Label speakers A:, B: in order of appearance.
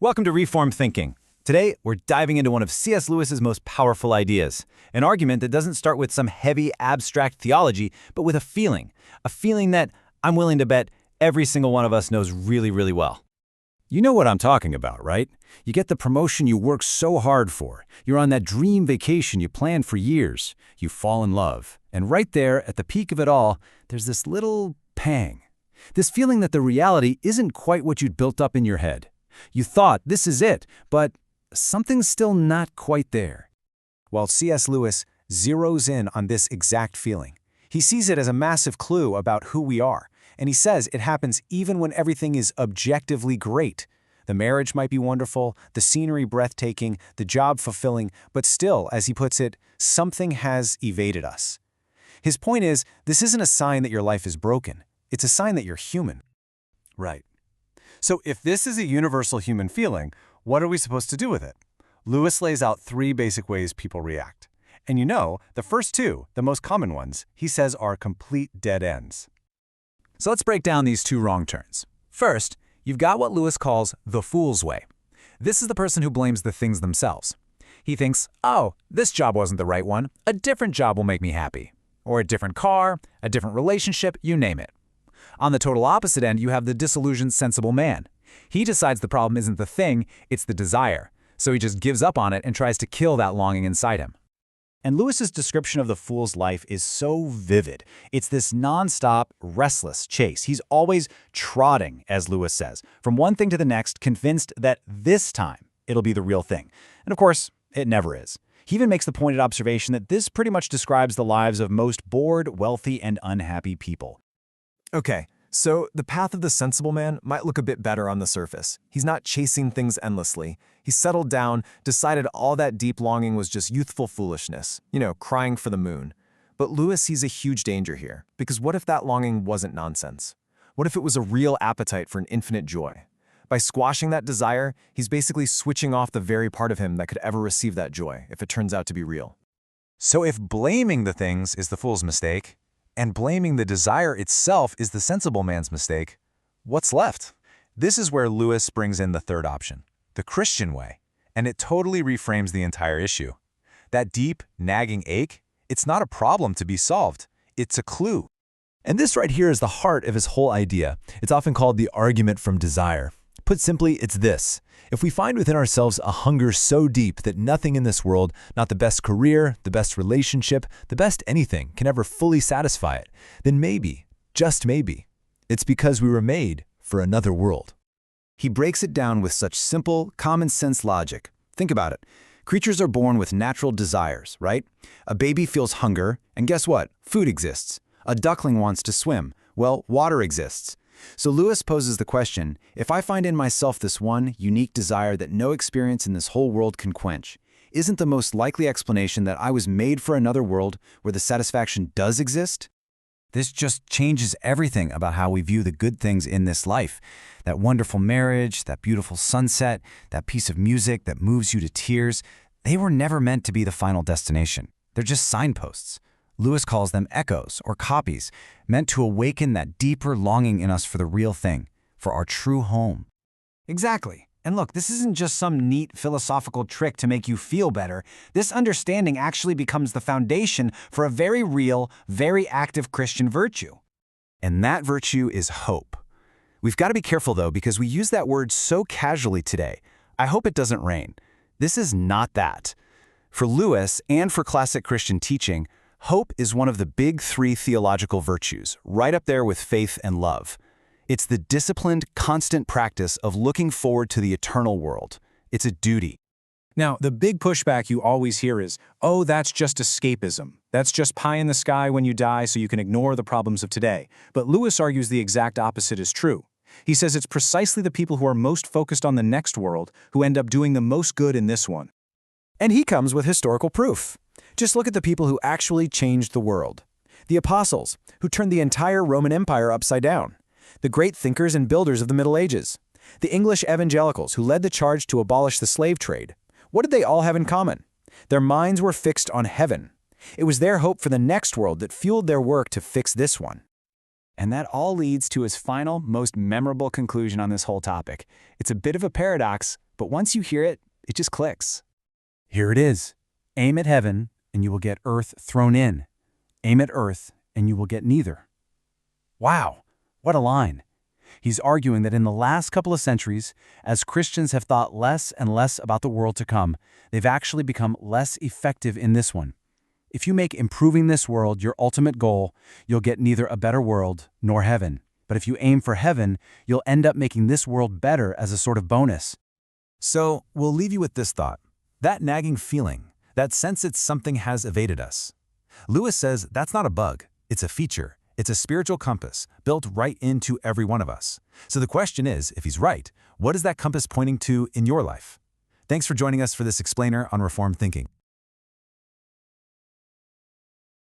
A: Welcome to Reform Thinking. Today, we're diving into one of C.S. Lewis's most powerful ideas, an argument that doesn't start with some heavy, abstract theology, but with a feeling that I'm willing to bet every single one of us knows really, really well. You know what I'm talking about, right? You get the promotion you work so hard for. You're on that dream vacation you planned for years. You fall in love. And right there, at the peak of it all, there's this little pang. This feeling that the reality isn't quite what you'd built up in your head. You thought this is it, but something's still not quite there.
B: Well, C.S. Lewis zeroes in on this exact feeling. He sees it as a massive clue about who we are, and he says it happens even when everything is objectively great. The marriage might be wonderful, the scenery breathtaking, the job fulfilling, but still, as he puts it, something has evaded us. His point is, this isn't a sign that your life is broken. It's a sign that you're human.
C: Right. So if this is a universal human feeling, what are we supposed to do with it? Lewis lays out three basic ways people react. And you know, the first two, the most common ones, he says are complete dead ends.
A: So let's break down these two wrong turns. First, you've got what Lewis calls the fool's way. This is the person who blames the things themselves. He thinks, oh, this job wasn't the right one. A different job will make me happy. Or a different car, a different relationship, you name it. On the total opposite end, you have the disillusioned, sensible man. He decides the problem isn't the thing, it's the desire. So he just gives up on it and tries to kill that longing inside him.
B: And Lewis's description of the fool's life is so vivid. It's this non-stop, restless chase. He's always trotting, as Lewis says, from one thing to the next, convinced that this time it'll be the real thing. And of course, it never is. He even makes the pointed observation that this pretty much describes the lives of most bored, wealthy, and unhappy people.
D: Okay, so the path of the sensible man might look a bit better on the surface. He's not chasing things endlessly. He's settled down, decided all that deep longing was just youthful foolishness, crying for the moon. But Lewis sees a huge danger here, because what if that longing wasn't nonsense? What if it was a real appetite for an infinite joy? By squashing that desire, he's basically switching off the very part of him that could ever receive that joy, if it turns out to be real.
C: So if blaming the things is the fool's mistake, and blaming the desire itself is the sensible man's mistake, what's left? This is where Lewis brings in the third option, the Christian way, and it totally reframes the entire issue. That deep, nagging ache, it's not a problem to be solved. It's a clue.
A: And this right here is the heart of his whole idea. It's often called the argument from desire. Put simply, it's this. If we find within ourselves a hunger so deep that nothing in this world, not the best career, the best relationship, the best anything, can ever fully satisfy it, then maybe, just maybe, it's because we were made for another world.
B: He breaks it down with such simple, common-sense logic. Think about it. Creatures are born with natural desires, right? A baby feels hunger, and guess what? Food exists. A duckling wants to swim. Well, water exists. So Lewis poses the question, if I find in myself this one unique desire that no experience in this whole world can quench, isn't the most likely explanation that I was made for another world where the satisfaction does exist? This just changes everything about how we view the good things in this life. That wonderful marriage, that beautiful sunset, that piece of music that moves you to tears, they were never meant to be the final destination. They're just signposts. Lewis calls them echoes or copies, meant to awaken that deeper longing in us for the real thing, for our true home. Exactly. And look, this isn't just some neat philosophical trick to make you feel better. This understanding actually becomes the foundation for a very real, very active Christian virtue. And that virtue is hope. We've got to be careful, though, because we use that word so casually today. I hope it doesn't rain. This is not that. For Lewis and for classic Christian teaching, hope is one of the big three theological virtues, right up there with faith and love. It's the disciplined, constant practice of looking forward to the eternal world. It's a duty.
E: Now, the big pushback you always hear is, oh, that's just escapism. That's just pie in the sky when you die so you can ignore the problems of today. But Lewis argues the exact opposite is true. He says it's precisely the people who are most focused on the next world who end up doing the most good in this one.
B: And he comes with historical proof. Just look at the people who actually changed the world. The apostles, who turned the entire Roman Empire upside down. The great thinkers and builders of the Middle Ages. The English evangelicals who led the charge to abolish the slave trade. What did they all have in common? Their minds were fixed on heaven. It was their hope for the next world that fueled their work to fix this one. And that all leads to his final, most memorable conclusion on this whole topic. It's a bit of a paradox, but once you hear it, it just clicks.
A: Here it is. Aim at heaven, and you will get earth thrown in. Aim at earth, and you will get neither. Wow, what a line. He's arguing that in the last couple of centuries, as Christians have thought less and less about the world to come, they've actually become less effective in this one. If you make improving this world your ultimate goal, you'll get neither a better world nor heaven. But if you aim for heaven, you'll end up making this world better as a sort of bonus.
B: So we'll leave you with this thought. That nagging feeling, that sense that something has evaded us. Lewis says that's not a bug, it's a feature. It's a spiritual compass built right into every one of us. So the question is, if he's right, what is that compass pointing to in your life? Thanks for joining us for this explainer on Reformed Thinking.